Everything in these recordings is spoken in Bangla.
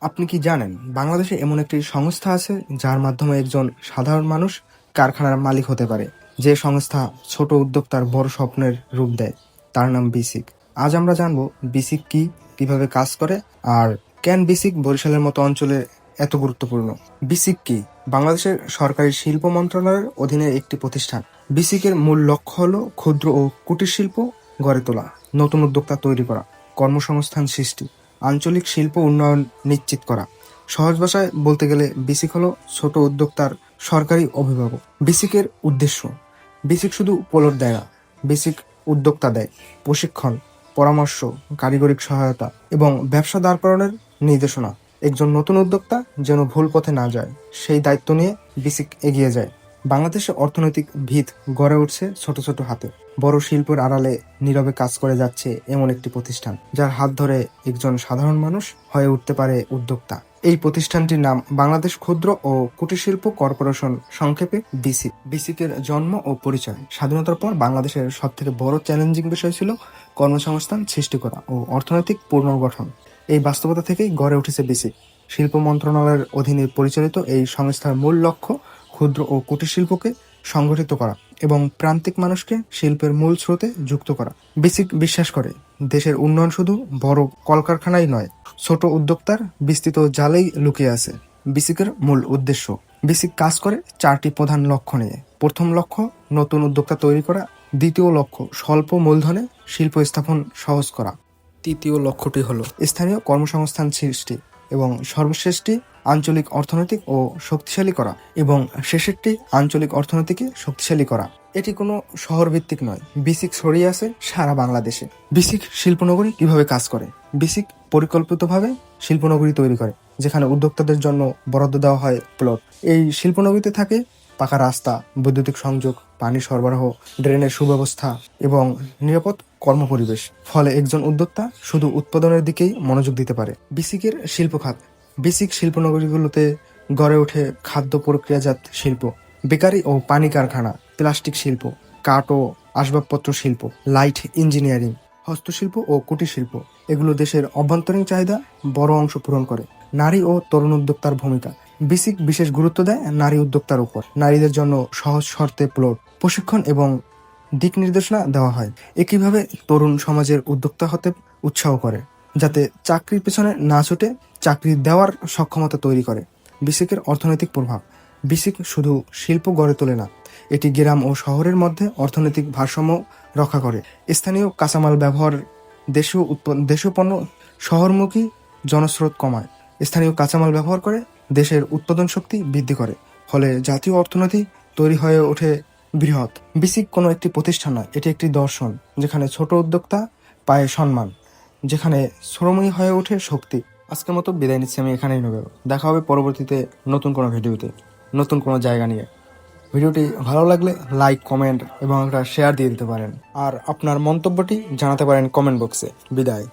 আপনি কি জানেন বাংলাদেশে এমন একটি সংস্থা আছে যার মাধ্যমে একজন সাধারণ মানুষ কারখানার মালিক হতে পারে? যে সংস্থা ছোট উদ্যোক্তার বড় স্বপ্নের রূপ দেয়, তার নাম বিসিক। আজ আমরা জানবো বিসিক কি, কিভাবে কাজ করে, আর কেন বিসিক বরিশালের মতো অঞ্চলে এত গুরুত্বপূর্ণ। বিসিক কি? বাংলাদেশের সরকারি শিল্প মন্ত্রণালয়ের অধীনে একটি প্রতিষ্ঠান। বিসিকের মূল লক্ষ্য হলো ক্ষুদ্র ও কুটির শিল্প গড়ে তোলা, নতুন উদ্যোক্তা তৈরি করা, কর্মসংস্থান সৃষ্টি, আঞ্চলিক শিল্প উন্নয়ন নিশ্চিত করা। সহজ ভাষায় বলতে গেলে বিসিক হলো ছোট উদ্যোক্তার সরকারি অভিভাবক। বিসিকের উদ্দেশ্য: বিসিক শুধু প্লট দেয় না, বিসিক উদ্যোক্তা দেয় প্রশিক্ষণ, পরামর্শ, কারিগরি সহায়তা এবং ব্যবসা দাঁড় করানোর নির্দেশনা। একজন নতুন উদ্যোক্তা যেন ভুল পথে না যায়, সেই দায়িত্ব নিয়ে বিসিক এগিয়ে যায়। বাংলাদেশের অর্থনৈতিক ভিত গড়ে উঠছে ছোট ছোট হাতে। বড় শিল্পের আড়ালে নীরবে কাজ করে যাচ্ছে এমন একটি প্রতিষ্ঠান, যার হাত ধরে একজন সাধারণ মানুষ হয়ে উঠতে পারে উদ্যোক্তা। এই প্রতিষ্ঠানটির নাম বাংলাদেশ ক্ষুদ্র ও কুটির শিল্প কর্পোরেশন, সংক্ষেপে বিসিক। বিসিকের জন্ম ও পরিচয়: স্বাধীনতার পর বাংলাদেশের সবথেকে বড় চ্যালেঞ্জিং বিষয় ছিল কর্মসংস্থান সৃষ্টি করা ও অর্থনৈতিক পুনর্গঠন। এই বাস্তবতা থেকেই গড়ে উঠেছে বিসিক। শিল্প মন্ত্রণালয়ের অধীনে পরিচালিত এই সংস্থার মূল লক্ষ্য ক্ষুদ্র ও কুটির শিল্পকে সংগঠিত করা এবং প্রান্তিক মানুষকে শিল্পের মূল স্রোতে যুক্ত করা। বিসিক বিশ্বাস করে দেশের উন্নয়ন শুধু বড় কলকারখানায় নয়, ছোট উদ্যোক্তার বিস্তৃত জালেই লুকিয়ে আছে। বিসিকের মূল উদ্দেশ্য: বিসিক কাজ করে চারটি প্রধান লক্ষ্য নিয়ে। প্রথম লক্ষ্য নতুন উদ্যোক্তা তৈরি করা। দ্বিতীয় লক্ষ্য স্বল্প মূলধনে শিল্প স্থাপন সহজ করা। তৃতীয় লক্ষ্যটি হলো স্থানীয় কর্মসংস্থান সৃষ্টি এবং সর্বশেষটি আঞ্চলিক অর্থনৈতিক ও শক্তিশালী করা এবং শেষেরটি আঞ্চলিক অর্থনীতিকে শক্তিশালী করা। এটি কোনো শহর ভিত্তিক নয়, বিসিক ছড়িয়ে আছে সারা বাংলাদেশে। বিসিক শিল্পনগরী কিভাবে কাজ করে? বিসিক পরিকল্পিতভাবে শিল্পনগরী তৈরি করে, যেখানে উদ্যোক্তাদের জন্য বরাদ্দ দেওয়া হয় প্লট। এই শিল্পনগরীতে থাকে পাকা রাস্তা, বৈদ্যুতিক সংযোগ, পানি সরবরাহ, ড্রেনের সুব্যবস্থা এবং নিরাপদ কর্মপরিবেশ। ফলে একজন উদ্যোক্তা শুধু উৎপাদনের দিকেই মনোযোগ দিতে পারে। বিসিকের শিল্প খাত: বিসিক শিল্পনগরীগুলোতে গড়ে ওঠে খাদ্য প্রক্রিয়াজাত শিল্প, বেকারি ও পানি কারখানা, প্লাস্টিক শিল্প, কাঠ ও আসবাবপত্র শিল্প, লাইট ইঞ্জিনিয়ারিং, হস্তশিল্প ও কুটির শিল্প। এগুলো দেশের অভ্যন্তরীণ চাহিদা বড় অংশ পূরণ করে। নারী ও তরুণ উদ্যোক্তার ভূমিকা: বিসিক বিশেষ গুরুত্ব দেয় নারী উদ্যোক্তার উপর। নারীদের জন্য সহজ শর্তে প্লট, প্রশিক্ষণ এবং দিক নির্দেশনা দেওয়া হয়। একইভাবে তরুণ সমাজের উদ্যোক্তা হতে উৎসাহ করে, যাতে চাকরির পেছনে না ছুটে চাকরি দেওয়ার সক্ষমতা তৈরি করে। বিসিকের অর্থনৈতিক প্রভাব: বিসিক শুধু শিল্প গড়ে তোলে না, এটি গ্রাম ও শহরের মধ্যে অর্থনৈতিক ভারসাম্য রক্ষা করে। স্থানীয় কাঁচামাল ব্যবহার, দেশীয় পণ্য শহরমুখী জনস্রোত কমায়। স্থানীয় কাঁচামাল ব্যবহার করে দেশের উৎপাদন শক্তি বৃদ্ধি করে, ফলে জাতীয় অর্থনীতি তৈরি হয়ে ওঠে বৃহৎ। বিসিক কোনো একটি প্রতিষ্ঠান নয়, এটি একটি দর্শন, যেখানে ছোট উদ্যোক্তা পায় সম্মান, যেখানে শ্রমই হয়ে ওঠে শক্তি। আজকের মতো বিদায় নিচ্ছি, আমি এখানেই নেব। দেখা হবে পরবর্তীতে নতুন কোনো ভিডিওতে, নতুন কোনো জায়গা নিয়ে। ভিডিওটি ভালো লাগলে লাইক, কমেন্ট এবং একটা শেয়ার দিয়ে দিতে পারেন, আর আপনার মন্তব্যটি জানাতে পারেন কমেন্ট বক্সে। বিদায়।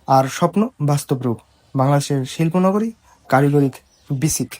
আর স্বপ্ন বাস্তব রূপ: বাংলাদেশের শিল্পনগরী, কারিগরি বিসিক।